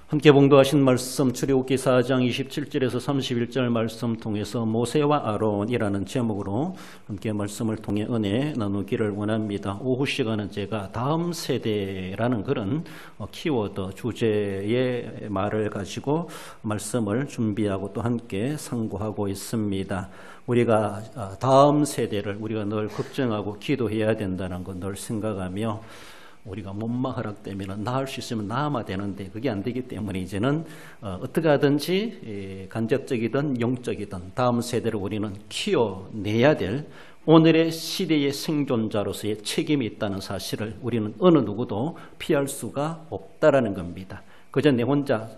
함께 봉독하신 말씀 출애굽기 4장 27절에서 31절 말씀 통해서 모세와 아론이라는 제목으로 함께 말씀을 통해 은혜 나누기를 원합니다. 오후 시간은 제가 다음 세대라는 그런 키워드 주제의 말을 가지고 말씀을 준비하고 또 함께 상고하고 있습니다. 우리가 다음 세대를 우리가 늘 걱정하고 기도해야 된다는 건 늘 생각하며 우리가 몸만 허락되면 나을 수 있으면 나아야 되는데 그게 안 되기 때문에 이제는 어떻게 하든지 간접적이든 영적이든 다음 세대를 우리는 키워내야 될 오늘의 시대의 생존자로서의 책임이 있다는 사실을 우리는 어느 누구도 피할 수가 없다라는 겁니다. 그저 내 혼자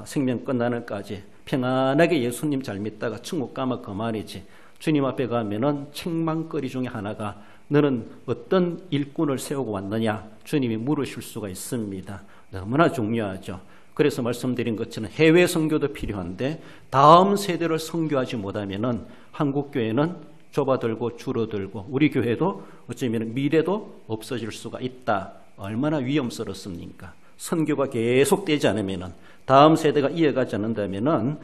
생명 끝나는까지 평안하게 예수님 잘 믿다가 천국 가면 그만이지, 주님 앞에 가면은 책망거리 중에 하나가 너는 어떤 일꾼을 세우고 왔느냐 주님이 물으실 수가 있습니다. 너무나 중요하죠. 그래서 말씀드린 것처럼 해외 선교도 필요한데 다음 세대를 선교하지 못하면은 한국 교회는 좁아들고 줄어들고 우리 교회도 어쩌면 미래도 없어질 수가 있다. 얼마나 위험스럽습니까? 선교가 계속되지 않으면은 다음 세대가 이어가지 않는다면은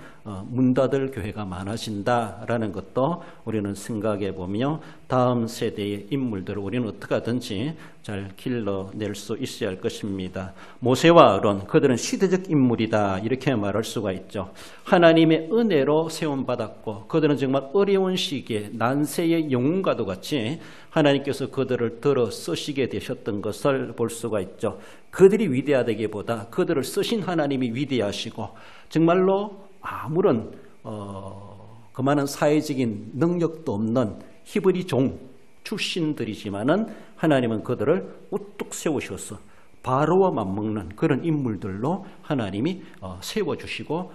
문 닫을 교회가 많아진다라는 것도 우리는 생각해 보며 다음 세대의 인물들을 우리는 어떻게 하든지 잘 길러낼 수 있어야 할 것입니다. 모세와 아론, 그들은 시대적 인물이다 이렇게 말할 수가 있죠. 하나님의 은혜로 세움받았고 그들은 정말 어려운 시기에 난세의 영웅과도 같이 하나님께서 그들을 들어 쓰시게 되셨던 것을 볼 수가 있죠. 그들이 위대하다기보다 그들을 쓰신 하나님이 위대하시고 정말로 아무런 그만한 사회적인 능력도 없는 히브리 종 출신들이지만은 하나님은 그들을 우뚝 세우셔서 바로와 맞먹는 그런 인물들로 하나님이 세워주시고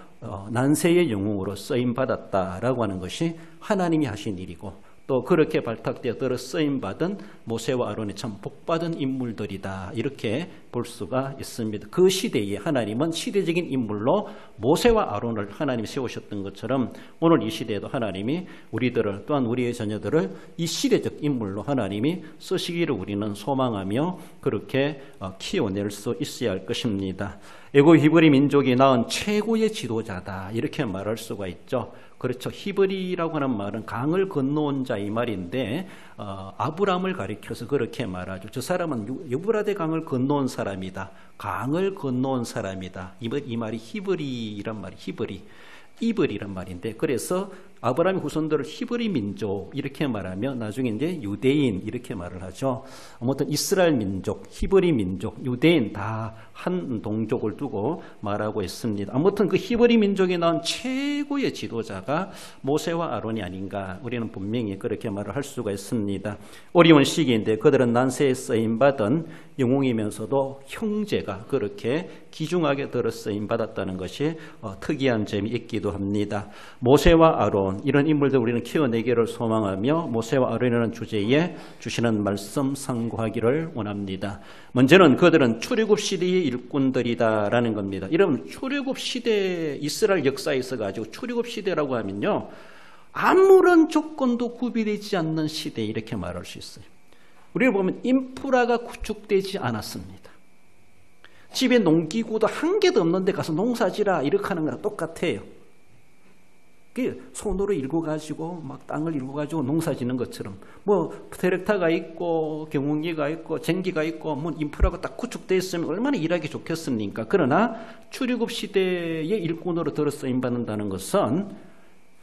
난세의 영웅으로 쓰임받았다라고 하는 것이 하나님이 하신 일이고, 또 그렇게 발탁되어 들어 쓰임받은 모세와 아론이 참 복받은 인물들이다 이렇게 볼 수가 있습니다. 그 시대에 하나님은 시대적인 인물로 모세와 아론을 하나님이 세우셨던 것처럼 오늘 이 시대에도 하나님이 우리들을 또한 우리의 자녀들을 이 시대적 인물로 하나님이 쓰시기를 우리는 소망하며 그렇게 키워낼 수 있어야 할 것입니다. 애굽 히브리 민족이 낳은 최고의 지도자다 이렇게 말할 수가 있죠. 그렇죠. 히브리라고 하는 말은 강을 건너온 자 이 말인데 아브람을 가리켜서 그렇게 말하죠. 저 사람은 유브라데 강을 건너온 사람이다. 강을 건너온 사람이다. 이 말이 히브리란 말이 이브리란 말인데, 그래서 아브라함의 후손들을 히브리 민족 이렇게 말하면 나중에 이제 유대인 이렇게 말을 하죠. 아무튼 이스라엘 민족, 히브리 민족, 유대인 다 한 동족을 두고 말하고 있습니다. 아무튼 그 히브리 민족에 나온 최고의 지도자가 모세와 아론이 아닌가 우리는 분명히 그렇게 말을 할 수가 있습니다. 어려운 시기인데 그들은 난세에 쓰임받은 영웅이면서도 형제가 그렇게 귀중하게 들어 쓰임받았다는 것이 특이한 점이 있기도 합니다. 모세와 아론 이런 인물들 우리는 키워내기를 소망하며 모세와 아론이라는 주제에 주시는 말씀 상고하기를 원합니다. 먼저는 그들은 출애굽 시대의 일꾼들이다라는 겁니다. 여러분, 출애굽 시대 이스라엘 역사에 있어가지고 출애굽 시대라고 하면요 아무런 조건도 구비되지 않는 시대 이렇게 말할 수 있어요. 우리가 보면 인프라가 구축되지 않았습니다. 집에 농기구도 한 개도 없는데 가서 농사지라 이렇게 하는 거랑 똑같아요. 손으로 일궈가지고 막 땅을 일궈가지고 농사지는 것처럼 뭐 트랙터가 있고 경운기가 있고 쟁기가 있고 뭐 인프라가 딱 구축되어 있으면 얼마나 일하기 좋겠습니까? 그러나 출애굽 시대의 일꾼으로 들어 쓰임받는다는 것은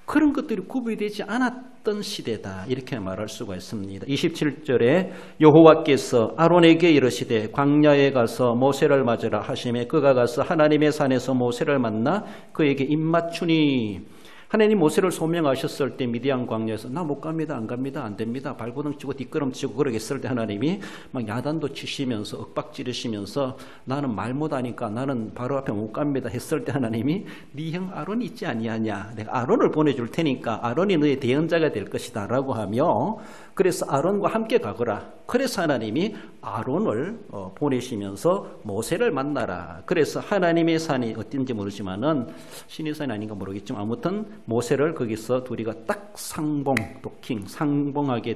그런 것들이 구비되지 않았던 시대다 이렇게 말할 수가 있습니다. 27절에 여호와께서 아론에게 이르시되 광야에 가서 모세를 맞으라 하시매 그가 가서 하나님의 산에서 모세를 만나 그에게 입맞추니, 하나님 모세를 소명하셨을 때 미디안 광야에서 나 못 갑니다, 안 갑니다, 안 됩니다, 발버둥 치고 뒷걸음치고 그러겠을 때 하나님이 막 야단도 치시면서 윽박지르시면서 나는 말 못하니까 나는 바로 앞에 못 갑니다 했을 때 하나님이 네 형 아론이 있지 아니하냐, 내가 아론을 보내줄 테니까 아론이 너의 대언자가 될 것이다 라고 하며, 그래서 아론과 함께 가거라, 그래서 하나님이 아론을 보내시면서 모세를 만나라. 그래서 하나님의 산이 어딘지 모르지만은 신의 산이 아닌가 모르겠지만 아무튼 모세를 거기서 둘이가 딱 상봉하게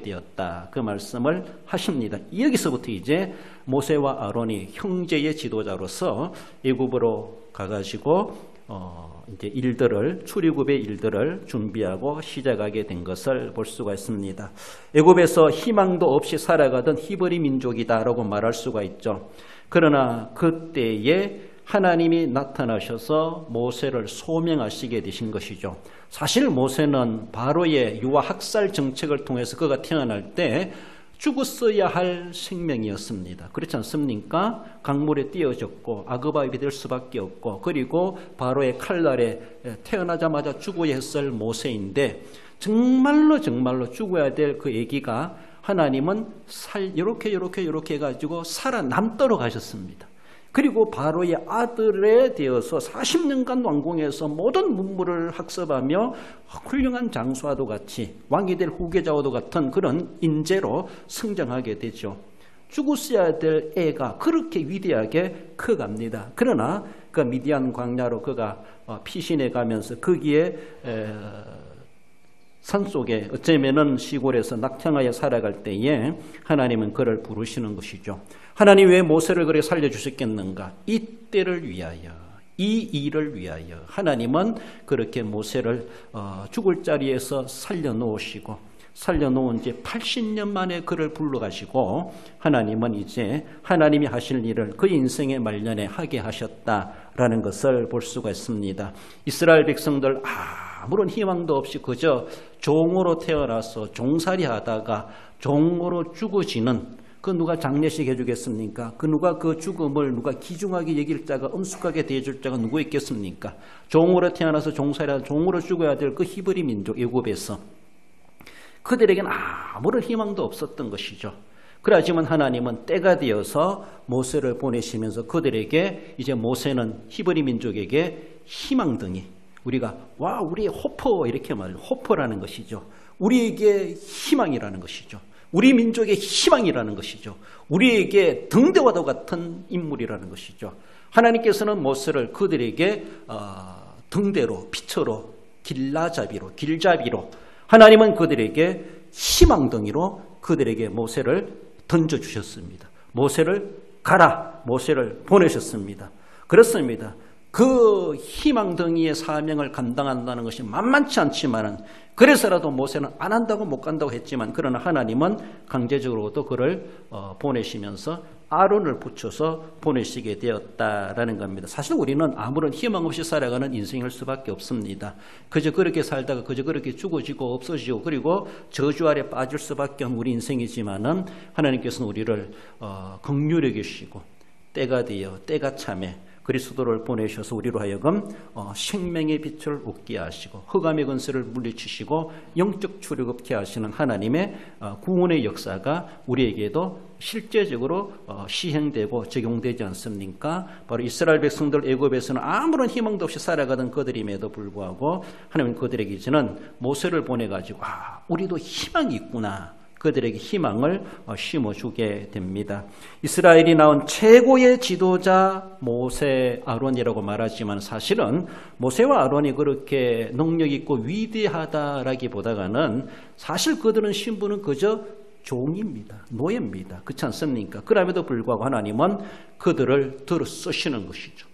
되었다. 그 말씀을 하십니다. 여기서부터 이제 모세와 아론이 형제의 지도자로서 애굽으로 가가지고 이제 출애굽의 일들을 준비하고 시작하게 된 것을 볼 수가 있습니다. 애굽에서 희망도 없이 살아가던 히브리 민족이다라고 말할 수가 있죠. 그러나 그때에 하나님이 나타나셔서 모세를 소명하시게 되신 것이죠. 사실 모세는 바로의 유아 학살 정책을 통해서 그가 태어날 때 죽었어야 할 생명이었습니다. 그렇지 않습니까? 강물에 띄어졌고 아그바입이 될 수밖에 없고 그리고 바로의 칼날에 태어나자마자 죽어야 했을 모세인데 정말로 죽어야 될 그 아기가 하나님은 이렇게 해가지고 살아남도록 하셨습니다. 그리고 바로의 아들에 되어서 40년간 왕궁에서 모든 문물을 학습하며 훌륭한 장수와도 같이 왕이 될 후계자와도 같은 그런 인재로 성장하게 되죠. 죽었어야 될 애가 그렇게 위대하게 커갑니다. 그러나 그 미디안 광야로 그가 피신해 가면서 거기에 산속에 어쩌면은 시골에서 낙향하여 살아갈 때에 하나님은 그를 부르시는 것이죠. 하나님 왜 모세를 그렇게 살려주셨겠는가? 이 때를 위하여, 이 일을 위하여 하나님은 그렇게 모세를 죽을 자리에서 살려놓으시고 살려놓은 지 80년 만에 그를 불러가시고 하나님은 이제 하나님이 하실 일을 그 인생의 말년에 하게 하셨다라는 것을 볼 수가 있습니다. 이스라엘 백성들 아무런 희망도 없이 그저 종으로 태어나서 종살이 하다가 종으로 죽어지는 그 누가 장례식 해주겠습니까? 그 누가 그 죽음을 누가 귀중하게 여길 자가 엄숙하게 대해줄 자가 누구 있겠습니까? 종으로 태어나서 종살이하다 종으로 죽어야 될 그 히브리 민족 애굽에서 그들에게는 아무런 희망도 없었던 것이죠. 그렇지만 하나님은 때가 되어서 모세를 보내시면서 그들에게 이제 모세는 히브리 민족에게 희망등이 우리가 우리의 호퍼 이렇게 말해요. 호퍼라는 것이죠. 우리에게 희망이라는 것이죠. 우리 민족의 희망이라는 것이죠. 우리에게 등대와도 같은 인물이라는 것이죠. 하나님께서는 모세를 그들에게 등대로 피처로 길잡이로 하나님은 그들에게 희망등이로 그들에게 모세를 던져주셨습니다. 모세를 가라, 모세를 보내셨습니다. 그렇습니다. 그 희망등이의 사명을 감당한다는 것이 만만치 않지만은 그래서라도 모세는 안 한다고 못 간다고 했지만 그러나 하나님은 강제적으로도 그를 보내시면서 아론을 붙여서 보내시게 되었다라는 겁니다. 사실 우리는 아무런 희망 없이 살아가는 인생일 수밖에 없습니다. 그저 그렇게 살다가 그저 그렇게 죽어지고 없어지고 그리고 저주 아래 빠질 수밖에 없는 우리 인생이지만은 하나님께서는 우리를 긍휼히 여기시고 때가 되어 때가 참에 그리스도를 보내셔서 우리로 하여금 생명의 빛을 얻게 하시고 흑암의 권세를 물리치시고 영적 출애굽케 하시는 하나님의 구원의 역사가 우리에게도 실제적으로 시행되고 적용되지 않습니까? 바로 이스라엘 백성들 애굽에서는 아무런 희망도 없이 살아가던 그들임에도 불구하고 하나님은 그들에게 이제는 모세를 보내가지고 우리도 희망이 있구나. 그들에게 희망을 심어주게 됩니다. 이스라엘이 낳은 최고의 지도자 모세, 아론이라고 말하지만 사실은 모세와 아론이 그렇게 능력 있고 위대하다라기보다는 사실 그들은 신분은 그저 종입니다. 노예입니다. 그렇지 않습니까? 그럼에도 불구하고 하나님은 그들을 들어 쓰시는 것이죠.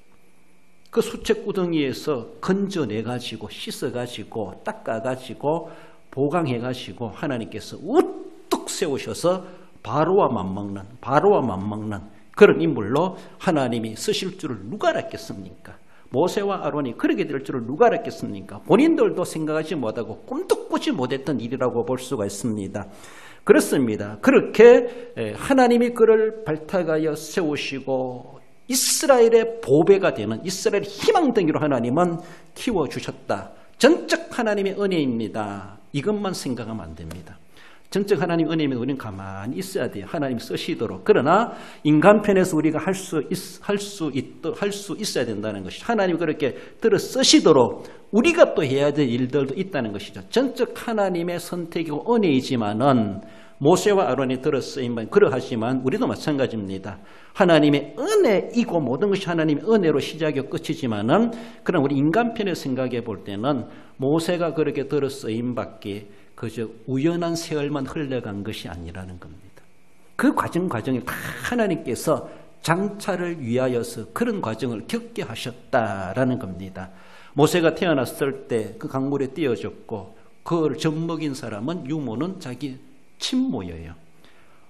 그 수채구덩이에서 건져내가지고 씻어가지고 닦아가지고 보강해가지고 하나님께서 우뚝 세우셔서 바로와 맞먹는 그런 인물로 하나님이 쓰실 줄을 누가 알았겠습니까? 모세와 아론이 그렇게 될 줄을 누가 알았겠습니까? 본인들도 생각하지 못하고 꿈도 꾸지 못했던 일이라고 볼 수가 있습니다. 그렇습니다. 그렇게 하나님이 그를 발탁하여 세우시고 이스라엘의 보배가 되는 이스라엘의 희망등이로 하나님은 키워주셨다. 전적 하나님의 은혜입니다. 이것만 생각하면 안 됩니다. 전적 하나님 은혜면 우리는 가만히 있어야 돼요. 하나님 쓰시도록. 그러나 인간 편에서 우리가 할 수 있어야 된다는 것이죠. 하나님 그렇게 들어 쓰시도록 우리가 또 해야 될 일들도 있다는 것이죠. 전적 하나님의 선택이고 은혜이지만은 모세와 아론이 들었으면 그러하지만 우리도 마찬가지입니다. 하나님의 은혜이고 모든 것이 하나님의 은혜로 시작이고 끝이지만은 그럼 우리 인간편에 생각해 볼 때는 모세가 그렇게 들었으임밖에 그저 우연한 세월만 흘러간 것이 아니라는 겁니다. 그 과정이 다 하나님께서 장차를 위하여서 그런 과정을 겪게 하셨다라는 겁니다. 모세가 태어났을 때 그 강물에 띄어졌고 그걸 젖먹인 사람은 유모는 자기 친모예요.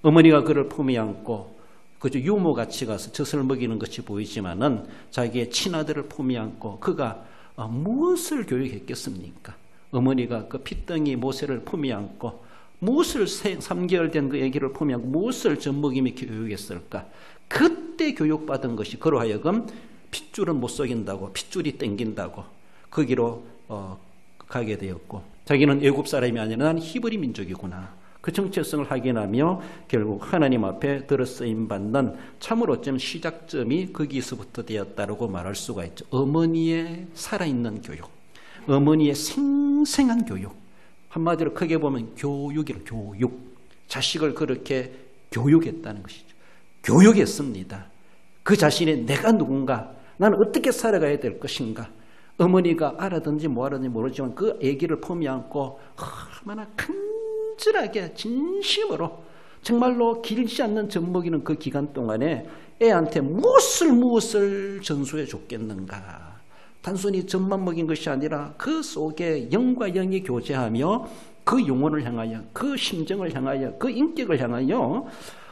어머니가 그를 품에 안고 그저 유모같이 가서 젖을 먹이는 것이 보이지만은 자기의 친아들을 품에 안고 그가 무엇을 교육했겠습니까? 어머니가 그 핏덩이 모세를 품에 안고 무엇을 3개월 된 그 아기를 품에 안고 무엇을 젖먹이며 교육했을까? 그때 교육받은 것이 그로 하여금 핏줄은 못 속인다고 핏줄이 땡긴다고 거기로 가게 되었고 자기는 애굽 사람이 아니라 난 히브리 민족이구나. 그 정체성을 확인하며 결국 하나님 앞에 들어쓰임 받는 참으로 어쩌면 시작점이 거기서부터 되었다고 말할 수가 있죠. 어머니의 살아있는 교육, 어머니의 생생한 교육. 한마디로 크게 보면 교육이라 교육. 자식을 그렇게 교육했다는 것이죠. 교육했습니다. 그 자신이 내가 누군가, 나는 어떻게 살아가야 될 것인가. 어머니가 알아든지 뭐하든지 모르지만 그 아기를 품에 안고 얼마나 간절하게 진심으로 정말로 길지 않는 젖먹이는 그 기간 동안에 애한테 무엇을 전수해 줬겠는가. 단순히 젖만 먹인 것이 아니라 그 속에 영과 영이 교제하며 그 영혼을 향하여 그 심정을 향하여 그 인격을 향하여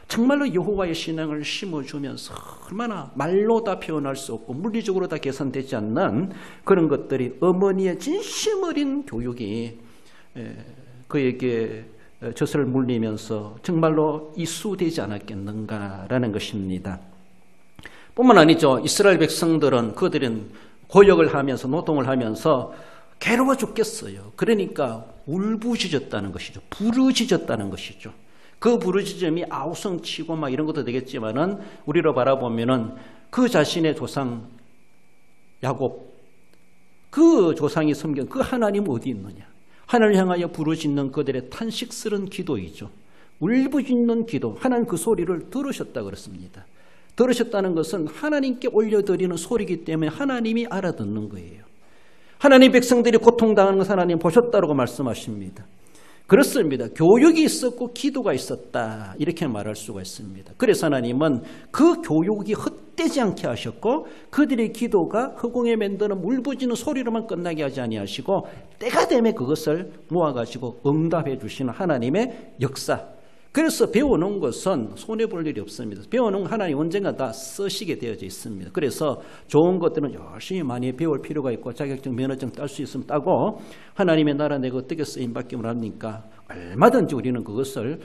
정말로 여호와의 신앙을 심어주면서 얼마나 말로 다 표현할 수 없고 물리적으로 다 계산되지 않는 그런 것들이 어머니의 진심 어린 교육이 그에게 젖을 물리면서 정말로 이수되지 않았겠는가라는 것입니다. 뿐만 아니죠. 이스라엘 백성들은 그들은 고역을 하면서 노동을 하면서 괴로워 죽겠어요. 그러니까 울부짖었다는 것이죠. 부르짖었다는 것이죠. 그 부르짖음이 아우성치고 막 이런 것도 되겠지만은 우리로 바라보면은 그 자신의 조상 야곱 그 조상이 섬긴 그 하나님 어디 있느냐? 하나님을 향하여 부르짖는 그들의 탄식스러운 기도이죠. 울부짖는 기도. 하나님 그 소리를 들으셨다 그랬습니다. 들으셨다는 것은 하나님께 올려드리는 소리이기 때문에 하나님이 알아듣는 거예요. 하나님 백성들이 고통당하는 것을 하나님 보셨다고 말씀하십니다. 그렇습니다. 교육이 있었고 기도가 있었다 이렇게 말할 수가 있습니다. 그래서 하나님은 그 교육이 헛되지 않게 하셨고 그들의 기도가 허공에 맴도는 울부짖는 소리로만 끝나게 하지 아니하시고 때가 되면 그것을 모아가지고 응답해 주시는 하나님의 역사. 그래서 배워놓은 것은 손해볼 일이 없습니다. 배워놓은 하나님 언젠가 다 쓰시게 되어져 있습니다. 그래서 좋은 것들은 열심히 많이 배울 필요가 있고 자격증, 면허증 딸 수 있으면 따고 하나님의 나라 내가 어떻게 쓰임받기를 합니까? 얼마든지 우리는 그것을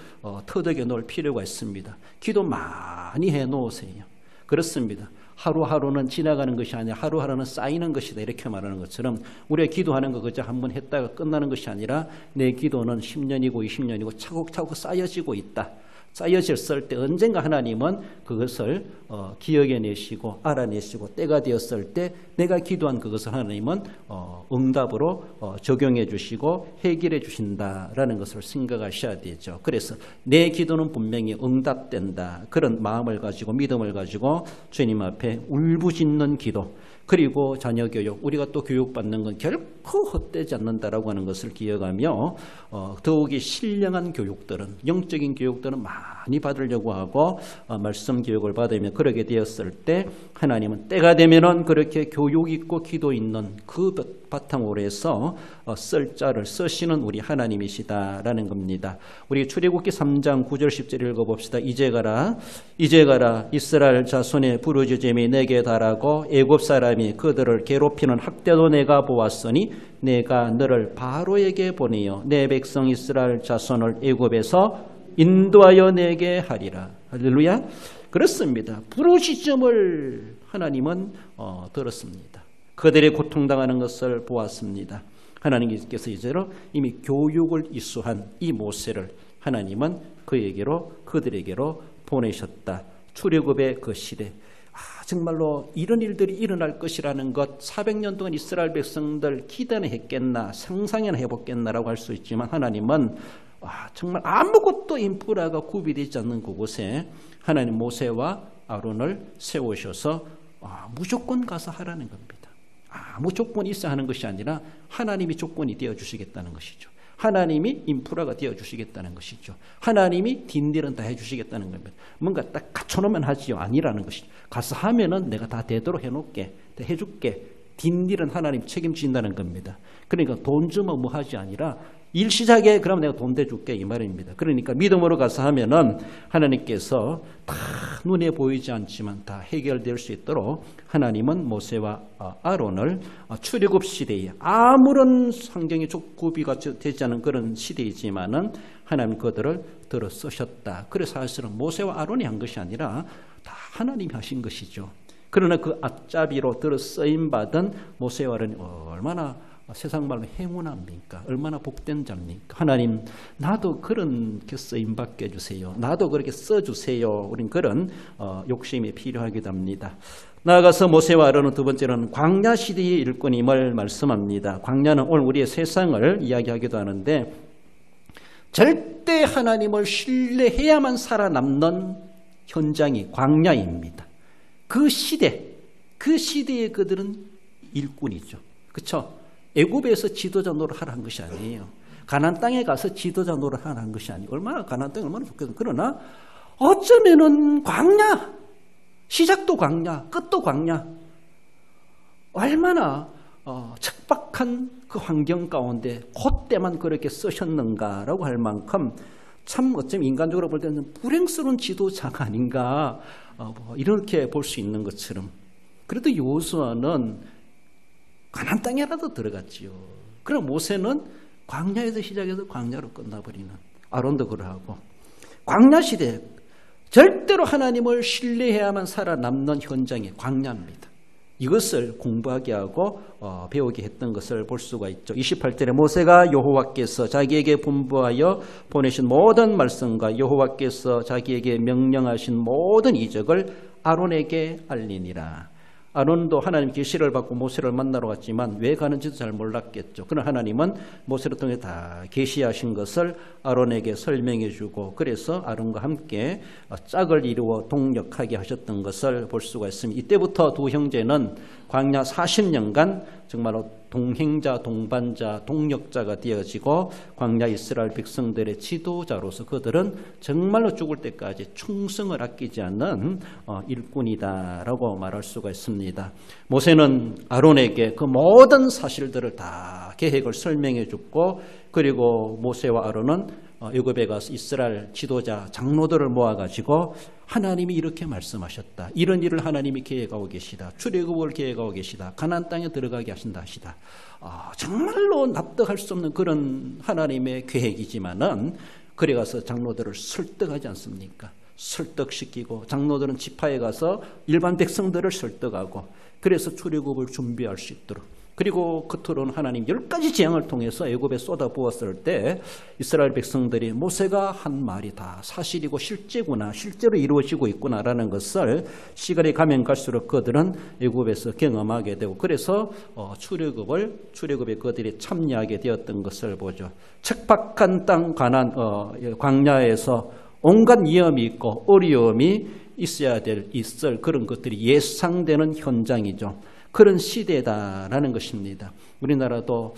터득해 놓을 필요가 있습니다. 기도 많이 해놓으세요. 그렇습니다. 하루하루는 지나가는 것이 아니라 하루하루는 쌓이는 것이다 이렇게 말하는 것처럼 우리가 기도하는 거 그저 한번 했다가 끝나는 것이 아니라 내 기도는 10년이고 20년이고 차곡차곡 쌓여지고 있다. 쌓여졌을 때 언젠가 하나님은 그것을 기억해내시고 알아내시고 때가 되었을 때 내가 기도한 그것을 하나님은 응답으로 적용해 주시고 해결해 주신다라는 것을 생각하셔야 되죠. 그래서 내 기도는 분명히 응답된다. 그런 마음을 가지고 믿음을 가지고 주님 앞에 울부짖는 기도 그리고 자녀 교육, 우리가 또 교육받는 건 결코 헛되지 않는다라고 하는 것을 기억하며 더욱이 신령한 교육들은 영적인 교육들은 많이 받으려고 하고 말씀 교육을 받으며 그러게 되었을 때 하나님은 때가 되면은 그렇게 교육 있고 기도 있는 그 바탕으로 해서 쓸 자를 쓰시는 우리 하나님이시다라는 겁니다. 우리 출애굽기 3장 9절 10절 읽어봅시다. 이제 가라 이스라엘 자손의 부르짖음이 내게 달하고 애굽 사람이 그들을 괴롭히는 학대도 내가 보았으니 내가 너를 바로에게 보내어 내 백성 이스라엘 자손을 애굽에서 인도하여 내게 하리라. 할렐루야. 그렇습니다. 부르짖음을 하나님은 들었습니다. 그들의 고통당하는 것을 보았습니다. 하나님께서 이제로 이미 교육을 이수한 이 모세를 하나님은 그들에게로 보내셨다. 출애굽의 그 시대. 정말로 이런 일들이 일어날 것이라는 것 400년 동안 이스라엘 백성들 기대는 했겠나 상상이나 해봤겠나라고 할 수 있지만 하나님은 정말 아무것도 인프라가 구비되지 않는 그곳에 하나님 모세와 아론을 세우셔서 무조건 가서 하라는 겁니다. 아무 조건이 있어야 하는 것이 아니라 하나님이 조건이 되어주시겠다는 것이죠. 하나님이 인프라가 되어주시겠다는 것이죠. 하나님이 뒷일은 다 해주시겠다는 겁니다. 뭔가 딱 갖춰놓으면 하지요. 아니라는 것이죠. 가서 하면은 내가 다 되도록 해놓게, 다 해줄게. 뒷일은 하나님 책임진다는 겁니다. 그러니까 돈 주면 뭐 하지 아니라 일 시작해 그럼 내가 돈 대줄게 이 말입니다. 그러니까 믿음으로 가서 하면은 하나님께서 다 눈에 보이지 않지만 다 해결될 수 있도록 하나님은 모세와 아론을 출애굽 시대에 아무런 환경이 구비가 되지 않은 그런 시대이지만은 하나님 그들을 들어 쓰셨다. 그래서 사실은 모세와 아론이 한 것이 아니라 다 하나님이 하신 것이죠. 그러나 그 앞잡이로 들어 쓰임 받은 모세와 아론이 얼마나 세상 말로 행운합니까? 얼마나 복된 자입니까? 하나님 나도 그렇게 쓰임받게 해주세요. 나도 그렇게 써주세요. 우린 그런 욕심이 필요하기도 합니다. 나아가서 모세와 아론은 두 번째로는 광야 시대의 일꾼임을 말씀합니다. 광야는 오늘 우리의 세상을 이야기하기도 하는데 절대 하나님을 신뢰해야만 살아남는 현장이 광야입니다. 그 시대에 그들은 일꾼이죠. 그렇죠? 애굽에서 지도자 노릇하라 한 것이 아니에요. 가나안 땅에 가서 지도자 노릇하라 한 것이 아니에요. 가나안 땅이 얼마나 좋겠어요. 그러나 어쩌면은 광야, 시작도 광야, 끝도 광야. 얼마나 척박한 그 환경 가운데 그때만 그렇게 쓰셨는가라고 할 만큼 참 어쩌면 인간적으로 볼 때는 불행스러운 지도자가 아닌가 이렇게 볼 수 있는 것처럼. 그래도 여호수아는 가나안 땅에라도 들어갔지요. 그럼 모세는 광야에서 시작해서 광야로 끝나버리는, 아론도 그러하고. 광야 시대 절대로 하나님을 신뢰해야만 살아남는 현장이 광야입니다. 이것을 공부하게 하고 배우게 했던 것을 볼 수가 있죠. 28절에 모세가 여호와께서 자기에게 분부하여 보내신 모든 말씀과 여호와께서 자기에게 명령하신 모든 이적을 아론에게 알리니라. 아론도 하나님 계시를 받고 모세를 만나러 갔지만 왜 가는지도 잘 몰랐겠죠. 그러나 하나님은 모세를 통해 다 계시하신 것을 아론에게 설명해 주고 그래서 아론과 함께 짝을 이루어 동력하게 하셨던 것을 볼 수가 있습니다. 이때부터 두 형제는 광야 40년간 정말로 동행자, 동반자, 동력자가 되어지고 광야 이스라엘 백성들의 지도자로서 그들은 정말로 죽을 때까지 충성을 아끼지 않는 일꾼이다라고 말할 수가 있습니다. 모세는 아론에게 그 모든 사실들을 다 계획을 설명해 줬고 그리고 모세와 아론은 애굽에 가서 이스라엘 지도자 장로들을 모아가지고 하나님이 이렇게 말씀하셨다. 이런 일을 하나님이 계획하고 계시다. 출애굽을 계획하고 계시다. 가나안 땅에 들어가게 하신다 하시다. 정말로 납득할 수 없는 그런 하나님의 계획이지만은 그래 가서 장로들을 설득하지 않습니까? 설득시키고 장로들은 지파에 가서 일반 백성들을 설득하고 그래서 출애굽을 준비할 수 있도록 그리고 끝으로는 하나님 10가지 재앙을 통해서 애굽에 쏟아부었을 때 이스라엘 백성들이 모세가 한 말이 다 사실이고 실제구나, 실제로 이루어지고 있구나라는 것을 시간이 가면 갈수록 그들은 애굽에서 경험하게 되고 그래서 출애굽에 그들이 참여하게 되었던 것을 보죠. 척박한 땅 가나안 광야에서 온갖 위험이 있고 어려움이 있을 그런 것들이 예상되는 현장이죠. 그런 시대다라는 것입니다. 우리나라도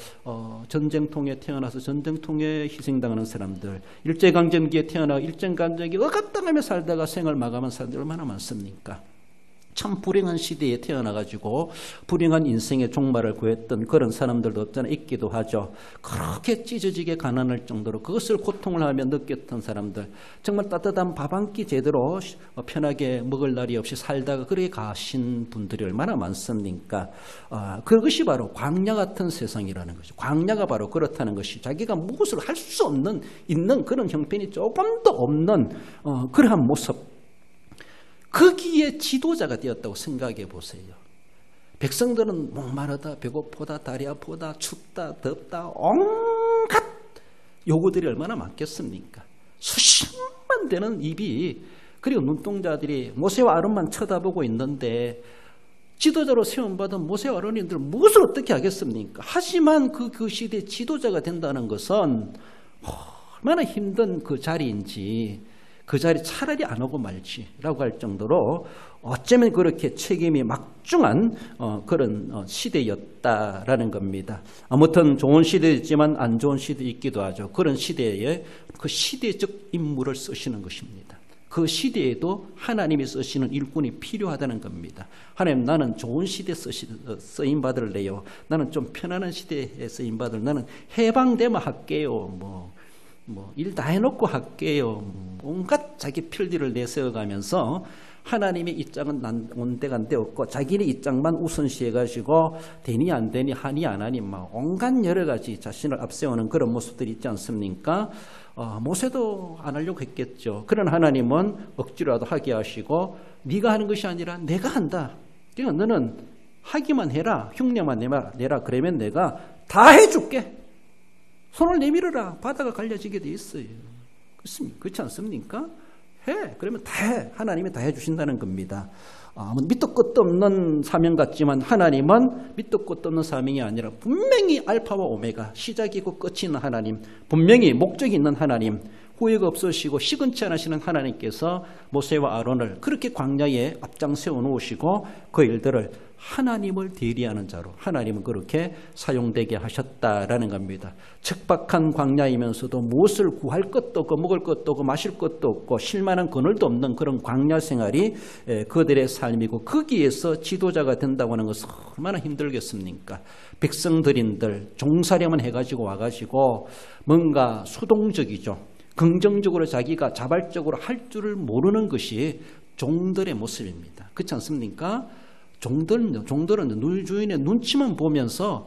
전쟁통에 태어나서 전쟁통에 희생당하는 사람들, 일제강점기에 태어나서 일제강점기 억압당하며 살다가 생을 마감한 사람들 얼마나 많습니까? 참 불행한 시대에 태어나가지고 불행한 인생의 종말을 구했던 그런 사람들도 없잖아 있기도 하죠. 그렇게 찢어지게 가난할 정도로 그것을 고통을 하며 느꼈던 사람들, 정말 따뜻한 밥 한 끼 제대로 편하게 먹을 날이 없이 살다가 그렇게 가신 분들이 얼마나 많습니까? 그것이 바로 광야 같은 세상이라는 것이죠. 광야가 바로 그렇다는 것이 자기가 무엇을 할 수 없는 있는 그런 형편이 조금도 없는 그러한 모습. 거기에 지도자가 되었다고 생각해 보세요. 백성들은 목마르다, 배고프다, 다리 아프다, 춥다, 덥다, 온갖 요구들이 얼마나 많겠습니까? 수십만 되는 입이 그리고 눈동자들이 모세와 아론만 쳐다보고 있는데 지도자로 세움받은 모세와 아론인들 무엇을 어떻게 하겠습니까? 하지만 그 시대의 지도자가 된다는 것은 얼마나 힘든 그 자리인지, 그 자리 차라리 안 오고 말지라고 할 정도로 어쩌면 그렇게 책임이 막중한 그런 시대였다라는 겁니다. 아무튼 좋은 시대였지만 안 좋은 시대 있기도 하죠. 그런 시대에 그 시대적 인물을 쓰시는 것입니다. 그 시대에도 하나님이 쓰시는 일꾼이 필요하다는 겁니다. 하나님, 나는 좋은 시대에 쓰임 받을래요. 나는 좀 편안한 시대에 쓰임 받을, 나는 해방되면 할게요. 일 다 해놓고 할게요. 온갖 자기 필리를 내세워가면서 하나님의 입장은 온데간데 없고 자기네 입장만 우선시해가지고 되니 안 되니 하니 안 하니 온갖 여러 가지 자신을 앞세우는 그런 모습들이 있지 않습니까? 모세도 안 하려고 했겠죠. 그런 하나님은 억지로라도 하게 하시고 네가 하는 것이 아니라 내가 한다. 그러니까 너는 하기만 해라. 흉내만 내라. 그러면 내가 다 해줄게. 손을 내밀어라. 바다가 갈려지게 돼 있어요. 그렇지 않습니까? 해. 그러면 다 해. 하나님이 다 해주신다는 겁니다. 밑도 끝도 없는 사명 같지만 하나님은 밑도 끝도 없는 사명이 아니라 분명히 알파와 오메가, 시작이고 끝이 있는 하나님, 분명히 목적이 있는 하나님, 후회가 없으시고 시근치 않으시는 하나님께서 모세와 아론을 그렇게 광야에 앞장 세워놓으시고 그 일들을 하나님을 대리하는 자로 하나님은 그렇게 사용되게 하셨다라는 겁니다. 척박한 광야이면서도 무엇을 구할 것도 없고 먹을 것도 없고 마실 것도 없고 쉴만한 그늘도 없는 그런 광야 생활이 그들의 삶이고 거기에서 지도자가 된다고 하는 것은 얼마나 힘들겠습니까? 백성들인들 종사려만 해가지고 와가지고 뭔가 수동적이죠. 긍정적으로 자기가 자발적으로 할 줄을 모르는 것이 종들의 모습입니다. 그렇지 않습니까? 종들은 눈 주인의 눈치만 보면서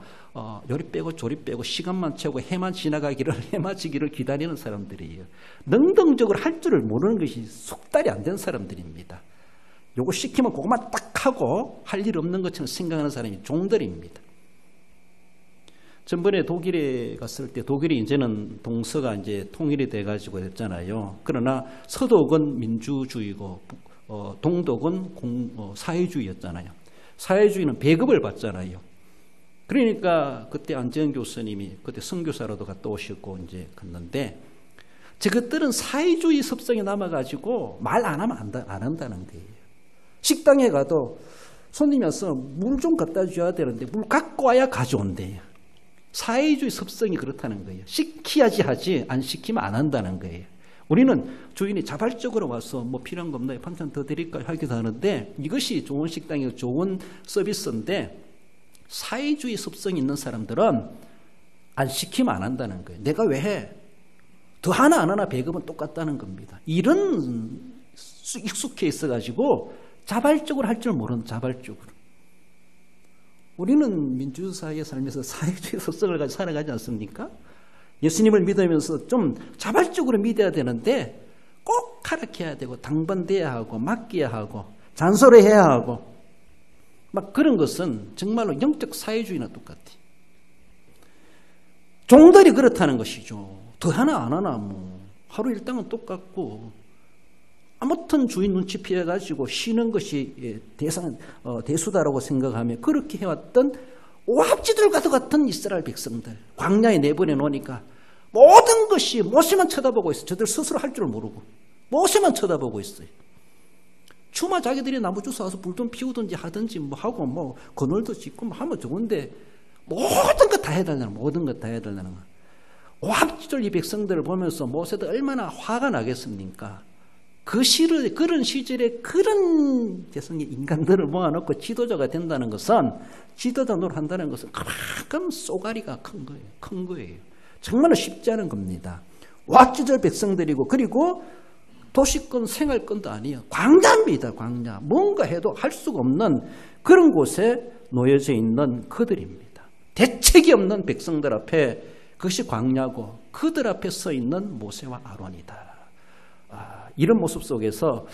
요리 빼고 조리 빼고 시간만 채우고 해만 해맞이기를 기다리는 사람들이에요. 능동적으로 할 줄을 모르는 것이 속달이 안 된 사람들입니다. 요거 시키면 그것만 딱 하고 할 일 없는 것처럼 생각하는 사람이 종들입니다. 전번에 독일에 갔을 때 독일이 이제는 동서가 이제 통일이 돼가지고 됐잖아요. 그러나 서독은 민주주의고 동독은 사회주의였잖아요. 사회주의는 배급을 받잖아요. 그러니까 그때 안재현 교수님이 그때 선교사로도 갔다 오셨고 이제 갔는데 저것들은 사회주의 습성이 남아가지고 말 안 하면 안 한다는 거예요. 식당에 가도 손님이 와서 물 좀 갖다 줘야 되는데 물 갖고 와야 가져온대요. 사회주의 습성이 그렇다는 거예요. 시켜야지 하지 안 시키면 안 한다는 거예요. 우리는 주인이 자발적으로 와서 필요한 거 없나요? 반찬 더 드릴까요? 하기도 하는데 이것이 좋은 식당이고 좋은 서비스인데 사회주의 습성이 있는 사람들은 안 시키면 안 한다는 거예요. 내가 왜 해? 더 하나 안 하나 배급은 똑같다는 겁니다. 이런 익숙해 있어가지고 자발적으로 할 줄 모르는 자발적으로. 우리는 민주사회에 살면서 사회주의 습성을 가지고 살아가지 않습니까? 예수님을 믿으면서 좀 자발적으로 믿어야 되는데 꼭 가르쳐야 되고 당번돼야 하고 맡겨야 하고 잔소리해야 하고 막 그런 것은 정말로 영적 사회주의나 똑같아요. 종들이 그렇다는 것이죠. 더 하나 안 하나 하루 일당은 똑같고 아무튼 주인 눈치 피해가지고 쉬는 것이 대수다라고 생각하며 그렇게 해왔던 오합지들과도 같은 이스라엘 백성들 광야에 내보내 놓으니까 모든 것이 모세만 쳐다보고 있어요. 저들 스스로 할 줄 모르고 모세만 쳐다보고 있어요. 추마 자기들이 나무 주워 와서 불 좀 피우든지 하든지 하고 그늘도 짓고 하면 좋은데 모든 것 다 해달라는 모든 것 다 해달라는 거. 오합지들 이 백성들을 보면서 모세도 얼마나 화가 나겠습니까? 그런 시절에 그런 재성의 인간들을 모아놓고 지도자가 된다는 것은 지도자 노릇한다는 것은 그만큼 쏘가리가 큰 거예요. 정말로 쉽지 않은 겁니다. 오합지절 백성들이고 그리고 도시권 생활권도 아니에요. 광야입니다. 광야. 뭔가 해도 할 수가 없는 그런 곳에 놓여져 있는 그들입니다. 대책이 없는 백성들 앞에 그것이 광야고 그들 앞에 서 있는 모세와 아론이다. 이런 모습 속에서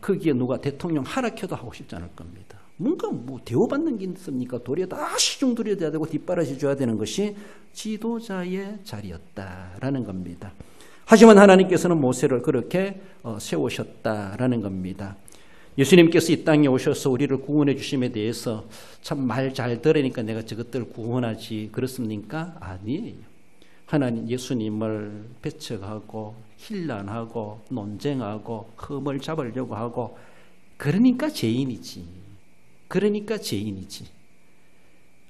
거기에 누가 대통령 하락해도 하고 싶지 않을 겁니다. 뭔가 대우받는 게 있습니까? 도리어 다 시중들여야 되고 뒷바라지 줘야 되는 것이 지도자의 자리였다라는 겁니다. 하지만 하나님께서는 모세를 그렇게 세우셨다라는 겁니다. 예수님께서 이 땅에 오셔서 우리를 구원해 주심에 대해서 참 말 잘 들으니까 내가 저것들을 구원하지 그렇습니까? 아니에요. 하나님 예수님을 배척하고 힐난하고 논쟁하고 흠을 잡으려고 하고 그러니까 죄인이지. 그러니까 죄인이지.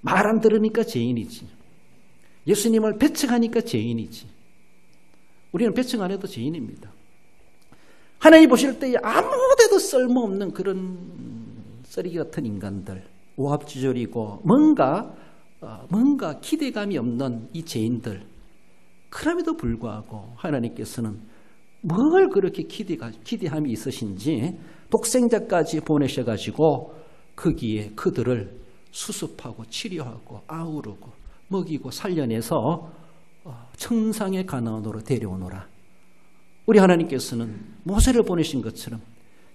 말 안 들으니까 죄인이지. 예수님을 배척하니까 죄인이지. 우리는 배척 안 해도 죄인입니다. 하나님 보실 때에 아무데도 쓸모없는 그런 쓰레기 같은 인간들, 오합지졸이고 뭔가 기대감이 없는 이 죄인들, 그럼에도 불구하고 하나님께서는 뭘 그렇게 기대함이 있으신지 독생자까지 보내셔가지고 거기에 그들을 수습하고 치료하고 아우르고 먹이고 살려내서 천상의 가나안으로 데려오노라. 우리 하나님께서는 모세를 보내신 것처럼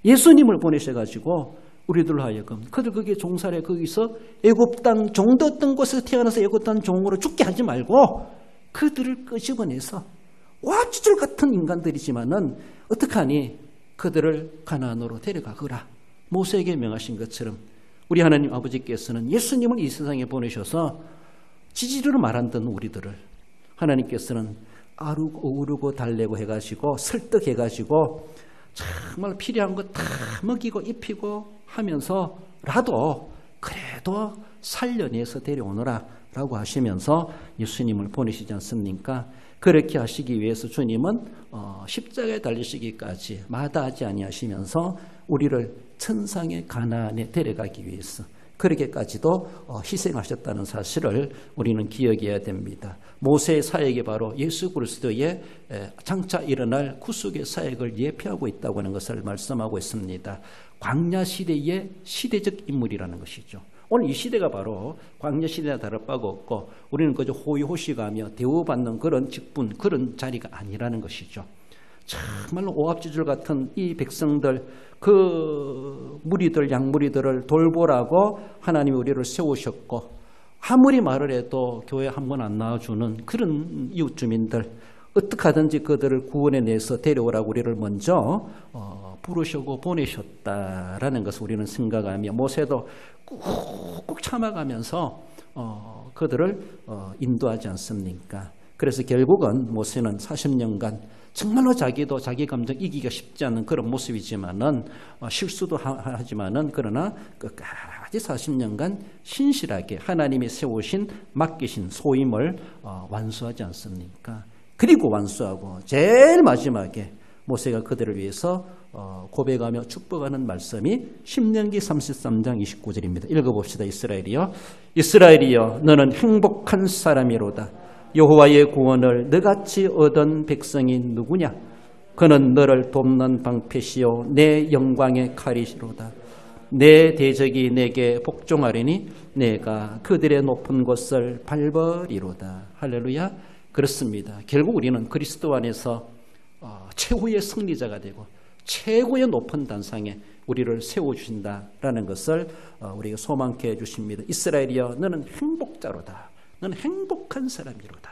예수님을 보내셔가지고 우리들 하여금 그들 거기에 종살에 거기서 애굽 땅 종되었던 곳에서 태어나서 애굽 땅 종으로 죽게 하지 말고 그들을 끄집어내서 와주줄 같은 인간들이지만은 어떡하니 그들을 가나안으로 데려가거라. 모세에게 명하신 것처럼 우리 하나님 아버지께서는 예수님을 이 세상에 보내셔서 지지로 말 안 듣는 우리들을 하나님께서는 어우르고 달래고 해가지고 설득해가지고 정말 필요한 거 다 먹이고 입히고 하면서라도 그래도 살려내서 데려오너라 라고 하시면서 예수님을 보내시지 않습니까? 그렇게 하시기 위해서 주님은 십자가에 달리시기까지 마다하지 아니하시면서 우리를 천상의 가나안에 데려가기 위해서 그렇게까지도 희생하셨다는 사실을 우리는 기억해야 됩니다. 모세의 사역이 바로 예수 그리스도의 장차 일어날 구속의 사역을 예표하고 있다고 하는 것을 말씀하고 있습니다. 광야 시대의 시대적 인물이라는 것이죠. 오늘 이 시대가 바로 광야 시대와 다를 바가 없고 우리는 그저 호의호식하며 대우받는 그런 직분, 그런 자리가 아니라는 것이죠. 정말로 오합지졸 같은 이 백성들, 그 무리들, 양무리들을 돌보라고 하나님이 우리를 세우셨고 아무리 말을 해도 교회 한 번 안 나와주는 그런 이웃 주민들, 어떻게 하든지 그들을 구원해내서 데려오라고 우리를 먼저 부르시고 보내셨다라는 것을 우리는 생각하며 모세도 꾹꾹 참아가면서 그들을 인도하지 않습니까? 그래서 결국은 모세는 40년간 정말로 자기도 자기 감정 이기기가 쉽지 않은 그런 모습이지만은 실수도 하지만은 그러나 끝까지 40년간 신실하게 하나님이 세우신 맡기신 소임을 완수하지 않습니까? 그리고 완수하고 제일 마지막에 모세가 그들을 위해서 고백하며 축복하는 말씀이 신명기 33장 29절입니다. 읽어봅시다. 이스라엘이여 너는 행복한 사람이로다. 여호와의 구원을 너같이 얻은 백성이 누구냐? 그는 너를 돕는 방패시요 내 영광의 칼이시로다. 내 대적이 내게 복종하리니 내가 그들의 높은 곳을 밟으리로다. 할렐루야. 그렇습니다. 결국 우리는 그리스도 안에서 최후의 승리자가 되고 최고의 높은 단상에 우리를 세워주신다라는 것을 우리가 소망케 해주십니다. 이스라엘이여 너는 행복자로다. 너는 행복한 사람이로다.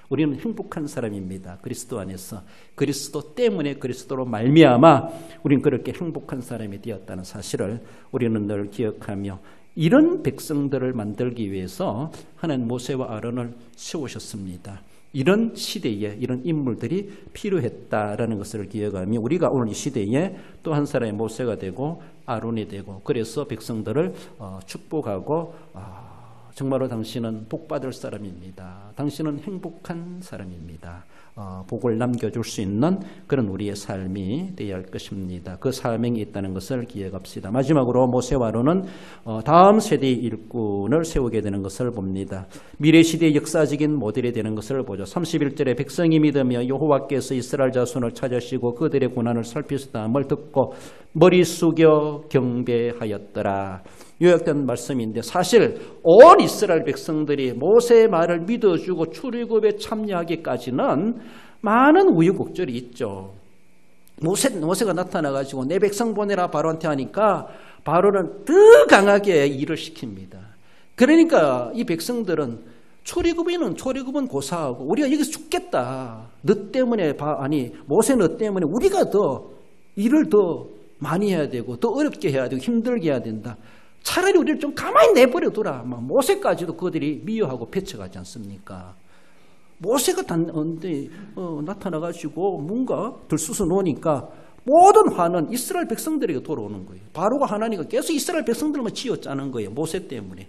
우리는 행복한 사람입니다. 그리스도 안에서 그리스도 때문에 그리스도로 말미암아 우리는 그렇게 행복한 사람이 되었다는 사실을 우리는 늘 기억하며 이런 백성들을 만들기 위해서 하나님 모세와 아론을 세우셨습니다. 이런 시대에 이런 인물들이 필요했다라는 것을 기억하며 우리가 오늘 이 시대에 또 한 사람의 모세가 되고 아론이 되고 그래서 백성들을 축복하고 정말로 당신은 복받을 사람입니다. 당신은 행복한 사람입니다. 복을 남겨줄 수 있는 그런 우리의 삶이 되어야 할 것입니다. 그 사명이 있다는 것을 기억합시다. 마지막으로 모세와 아론은 다음 세대의 일꾼을 세우게 되는 것을 봅니다. 미래 시대의 역사적인 모델이 되는 것을 보죠. 31절에 백성이 믿으며 여호와께서 이스라엘 자손을 찾으시고 그들의 고난을 살피셨다함을 듣고 머리 숙여 경배하였더라. 요약된 말씀인데 사실 온 이스라엘 백성들이 모세의 말을 믿어주고 출애굽에 참여하기까지는 많은 우여곡절이 있죠. 모세가 나타나가지고 내 백성 보내라 바로한테 하니까 바로는 더 강하게 일을 시킵니다. 그러니까 이 백성들은 출애굽은 고사하고 우리가 여기서 죽겠다. 너 때문에 모세 너 때문에 우리가 더 일을 더 많이 해야 되고 더 어렵게 해야 되고 힘들게 해야 된다. 차라리 우리를 좀 가만히 내버려두라. 모세까지도 그들이 미워하고 배척하지 않습니까? 모세가 나타나가지고 뭔가 들쑤서 놓으니까 모든 화는 이스라엘 백성들에게 돌아오는 거예요. 바로가 하나님과 계속 이스라엘 백성들만 쥐어짜는 거예요. 모세 때문에.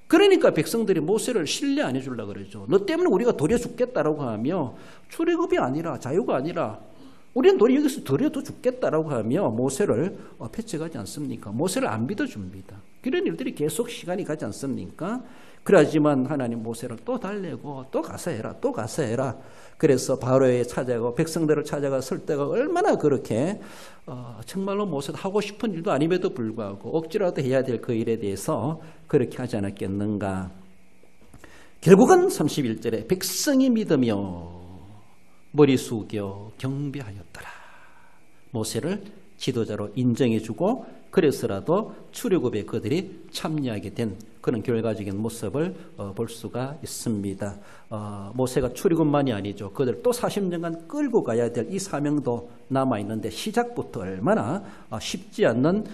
그러니까 백성들이 모세를 신뢰 안 해주려고 그러죠. 너 때문에 우리가 도려 죽겠다라고 하며 출애굽이 아니라 자유가 아니라 우리는 도리 여기서 도려도 죽겠다라고 하며 모세를 배척하지 않습니까? 모세를 안 믿어줍니다. 그런 일들이 계속 시간이 가지 않습니까? 그러지만 하나님 모세를 또 달래고 또 가서 해라 또 가서 해라. 그래서 바로에 찾아가고 백성들을 찾아가 설득가 얼마나 그렇게 정말로 모세가 하고 싶은 일도 아님에도 불구하고 억지라도 해야 될 그 일에 대해서 그렇게 하지 않았겠는가. 결국은 31절에 백성이 믿으며 머리 숙여 경배하였더라. 모세를 지도자로 인정해주고 그래서라도 출애굽에 그들이 참여하게 된 그런 결과적인 모습을 볼 수가 있습니다. 모세가 출애굽만이 아니죠. 그들 또 40년간 끌고 가야 될 이 사명도 남아있는데 시작부터 얼마나 쉽지 않는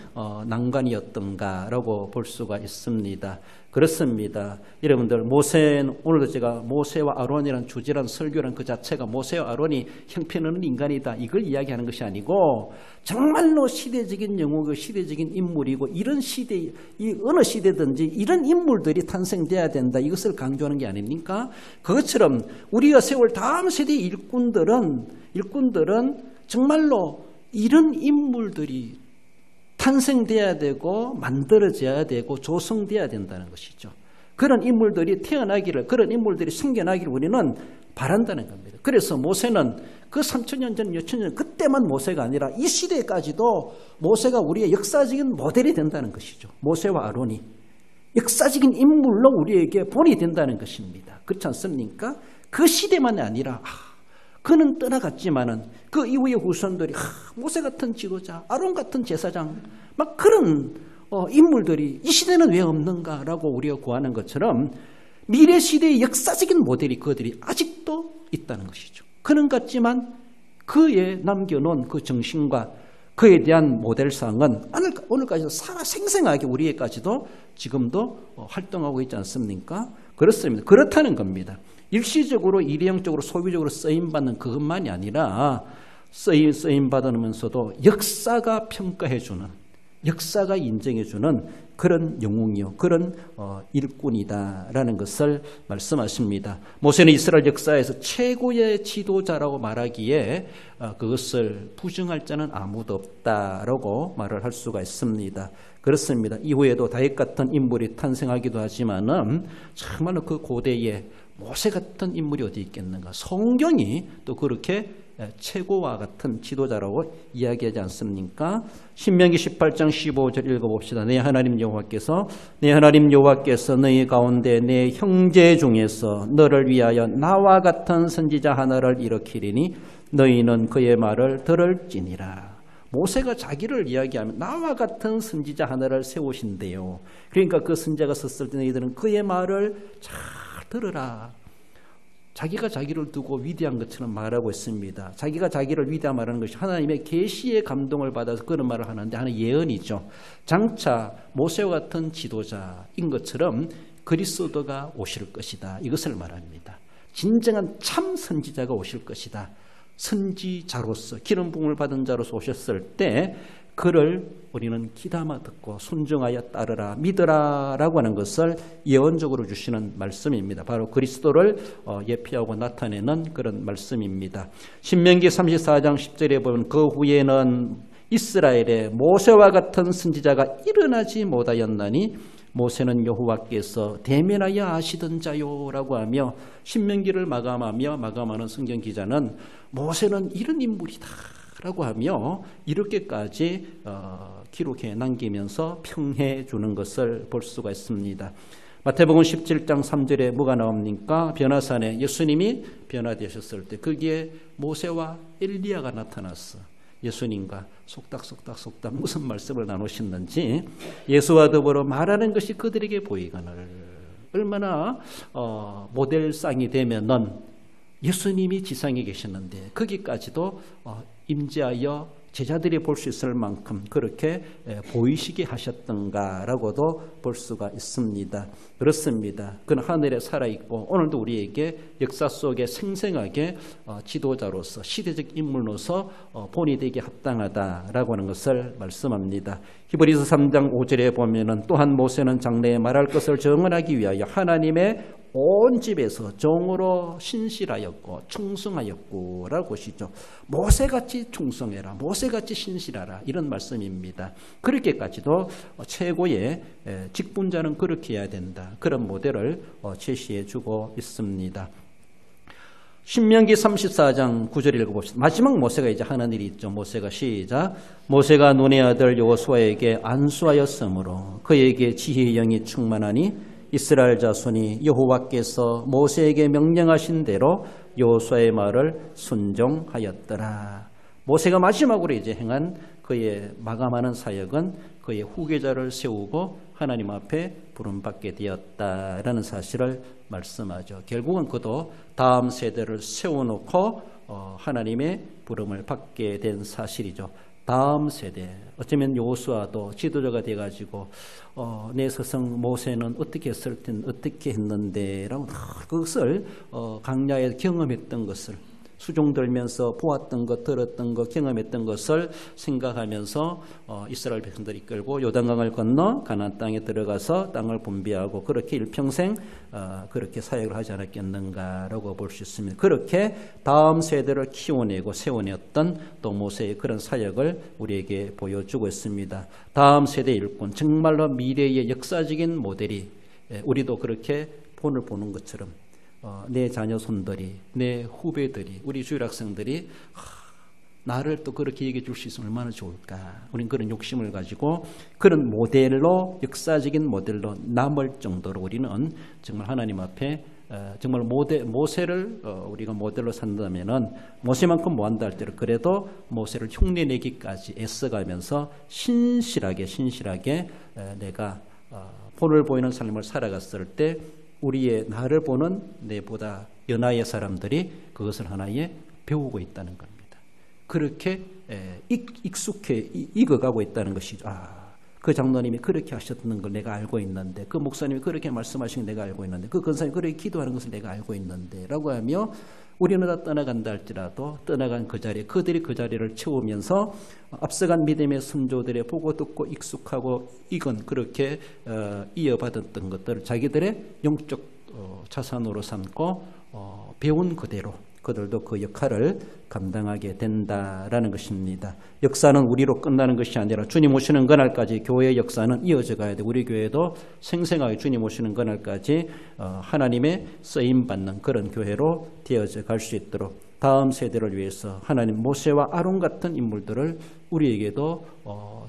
난관이었던가라고 볼 수가 있습니다. 그렇습니다. 여러분들 모세는 오늘도 제가 모세와 아론이라는 주제란 설교란 그 자체가 모세와 아론이 형편없는 인간이다 이걸 이야기하는 것이 아니고 정말로 시대적인 영웅이고 시대적인 인물이고 이런 시대 이 어느 시대든지 이런 인물들이 탄생돼야 된다 이것을 강조하는 게 아닙니까? 그것처럼 우리가 세월 다음 세대의 일꾼들은 정말로 이런 인물들이 탄생돼야 되고 만들어져야 되고 조성돼야 된다는 것이죠. 그런 인물들이 태어나기를 그런 인물들이 생겨나기를 우리는 바란다는 겁니다. 그래서 모세는 그 3,000년 전, 6,000년 그때만 모세가 아니라 이 시대까지도 모세가 우리의 역사적인 모델이 된다는 것이죠. 모세와 아론이 역사적인 인물로 우리에게 본이 된다는 것입니다. 그렇지 않습니까? 그 시대만이 아니라 그는 떠나갔지만은 그 이후의 후손들이 모세 같은 지도자, 아론 같은 제사장 막 그런 인물들이 이 시대는 왜 없는가라고 우리가 구하는 것처럼 미래 시대의 역사적인 모델이 그들이 아직도 있다는 것이죠. 그는 같지만 그에 남겨놓은 그 정신과 그에 대한 모델상은 오늘까지도 살아생생하게 우리에게까지도 지금도 활동하고 있지 않습니까? 그렇습니다. 그렇다는 겁니다. 일시적으로 일회용적으로 소비적으로 쓰임받는 그것만이 아니라 쓰임받으면서도 역사가 평가해주는 역사가 인정해주는 그런 영웅이요 그런 일꾼이다라는 것을 말씀하십니다. 모세는 이스라엘 역사에서 최고의 지도자라고 말하기에 그것을 부정할 자는 아무도 없다라고 말을 할 수가 있습니다. 그렇습니다. 이후에도 다윗 같은 인물이 탄생하기도 하지만은 정말로 그 고대에 모세 같은 인물이 어디 있겠는가. 성경이 또 그렇게 최고와 같은 지도자라고 이야기하지 않습니까? 신명기 18장 15절 읽어봅시다. 내 하나님 여호와께서 너희 가운데 내 형제 중에서 너를 위하여 나와 같은 선지자 하나를 일으키리니 너희는 그의 말을 들을지니라. 모세가 자기를 이야기하면 나와 같은 선지자 하나를 세우신대요. 그러니까 그 선지자가 섰을 때 너희들은 그의 말을 잘 들으라. 자기가 자기를 두고 위대한 것처럼 말하고 있습니다. 자기가 자기를 위대한 말하는 것이 하나님의 계시의 감동을 받아서 그런 말을 하는데 하는 예언이죠. 장차 모세와 같은 지도자인 것처럼 그리스도가 오실 것이다. 이것을 말합니다. 진정한 참 선지자가 오실 것이다. 선지자로서 기름 부음을 받은 자로서 오셨을 때 그를 우리는 귀담아 듣고 순종하여 따르라 믿으라 라고 하는 것을 예언적으로 주시는 말씀입니다. 바로 그리스도를 예표하고 나타내는 그런 말씀입니다. 신명기 34장 10절에 보면 그 후에는 이스라엘에 모세와 같은 선지자가 일어나지 못하였나니 모세는 여호와께서 대면하여 아시던 자요라고 하며 신명기를 마감하는 성경 기자는 모세는 이런 인물이다 라고 하며 이렇게까지 기록해 남기면서 평해 주는 것을 볼 수가 있습니다. 마태복음 17장 3절에 뭐가 나옵니까? 변화산에 예수님이 변화되셨을 때 거기에 모세와 엘리야가 나타났어. 예수님과 속닥 무슨 말씀을 나누셨는지 예수와 더불어 말하는 것이 그들에게 보이거늘 얼마나 모델상이 되면은 예수님이 지상에 계셨는데 거기까지도 임재하여 제자들이 볼 수 있을 만큼 그렇게 보이시게 하셨던가라고도 볼 수가 있습니다. 그렇습니다. 그는 하늘에 살아있고 오늘도 우리에게 역사 속에 생생하게 지도자로서 시대적 인물로서 본이 되게 합당하다라고 하는 것을 말씀합니다. 히브리서 3장 5절에 보면은 또한 모세는 장래에 말할 것을 정언하기 위하여 하나님의 온 집에서 종으로 신실하였고 충성하였고 라고 보시죠. 모세같이 충성해라, 모세같이 신실하라, 이런 말씀입니다. 그렇게까지도 최고의 직분자는 그렇게 해야 된다, 그런 모델을 제시해 주고 있습니다. 신명기 34장 9절 읽어봅시다. 마지막 모세가 이제 하는 일이 있죠. 모세가 시작. 모세가 눈의 아들 여호수아에게 안수하였으므로 그에게 지혜의 영이 충만하니 이스라엘 자손이 여호와께서 모세에게 명령하신 대로 여호수아의 말을 순종하였더라. 모세가 마지막으로 이제 행한 그의 마감하는 사역은 그의 후계자를 세우고 하나님 앞에 부름받게 되었다라는 사실을 말씀하죠. 결국은 그도 다음 세대를 세워놓고 하나님의 부름을 받게 된 사실이죠. 다음 세대, 어쩌면 여호수아도 지도자가 돼가지고 내 스승 모세는 어떻게 했을 땐 어떻게 했는데라고 그것을 강야에 경험했던 것을 수종 들면서 보았던 것, 들었던 것, 경험했던 것을 생각하면서 이스라엘 백성들이 이끌고 요단강을 건너 가나안 땅에 들어가서 땅을 분배하고 그렇게 일평생 그렇게 사역을 하지 않았겠는가라고 볼 수 있습니다. 그렇게 다음 세대를 키워내고 세워냈던 또 모세의 그런 사역을 우리에게 보여주고 있습니다. 다음 세대 일꾼, 정말로 미래의 역사적인 모델이 우리도 그렇게 본을 보는 것처럼 내 자녀 손들이, 내 후배들이, 우리 주일학생들이 나를 또 그렇게 얘기해 줄 수 있으면 얼마나 좋을까. 우리는 그런 욕심을 가지고 그런 모델로, 역사적인 모델로 남을 정도로 우리는 정말 하나님 앞에 정말 모세를 우리가 모델로 산다면은 모세만큼 못한다 할지라도 그래도 모세를 흉내내기까지 애써가면서 신실하게 내가 본을 보이는 삶을 살아갔을 때 우리의 나를 보는 내보다 연하의 사람들이 그것을 하나의 배우고 있다는 겁니다. 그렇게 익숙해 익어가고 있다는 것이죠. 그 장로님이 그렇게 하셨던 걸 내가 알고 있는데, 그 목사님이 그렇게 말씀하신 걸 내가 알고 있는데, 그 권사님이 그렇게 기도하는 것을 내가 알고 있는데 라고 하며 우리는 다 떠나간다 할지라도 떠나간 그 자리에 그들이 그 자리를 채우면서 앞서간 믿음의 선조들의 보고 듣고 익숙하고 익은 그렇게 이어받았던 것들을 자기들의 영적 자산으로 삼고 배운 그대로 그들도 그 역할을 감당하게 된다라는 것입니다. 역사는 우리로 끝나는 것이 아니라 주님 오시는 그날까지 교회의 역사는 이어져 가야 돼. 우리 교회도 생생하게 주님 오시는 그날까지 하나님의 쓰임받는 그런 교회로 되어져 갈 수 있도록 다음 세대를 위해서 하나님 모세와 아론 같은 인물들을 우리에게도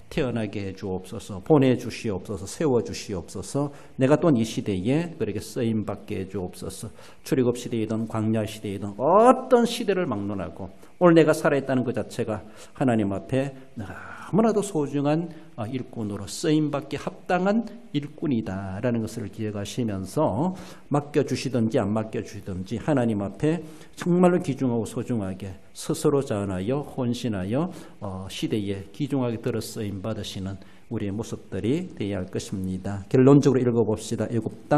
태어나게 해주옵소서, 보내주시옵소서, 세워주시옵소서. 내가 또한 이 시대에 그렇게 쓰임받게 해주옵소서. 출애굽 시대이든 광야 시대이든 어떤 시대를 막론하고 오늘 내가 살아있다는 그 자체가 하나님 앞에 너무나도 소중한 일꾼으로 쓰임받기 합당한 일꾼이다라는 것을 기억하시면서 맡겨주시든지 안 맡겨주시든지 하나님 앞에 정말로 귀중하고 소중하게 스스로 자원하여 혼신하여 시대에 귀중하게 들어 쓰임받으시는 우리의 모습들이 되어야 할 것입니다. 결론적으로 읽어봅시다. 애굽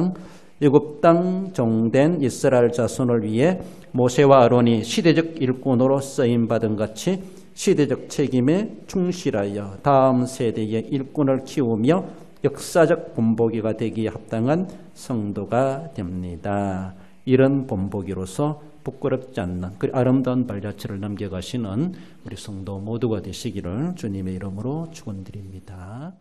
땅 종된 이스라엘 자손을 위해 모세와 아론이 시대적 일꾼으로 쓰임받은 같이 시대적 책임에 충실하여 다음 세대의 일꾼을 키우며 역사적 본보기가 되기에 합당한 성도가 됩니다. 이런 본보기로서 부끄럽지 않는 그 아름다운 발자취를 남겨가시는 우리 성도 모두가 되시기를 주님의 이름으로 축원드립니다.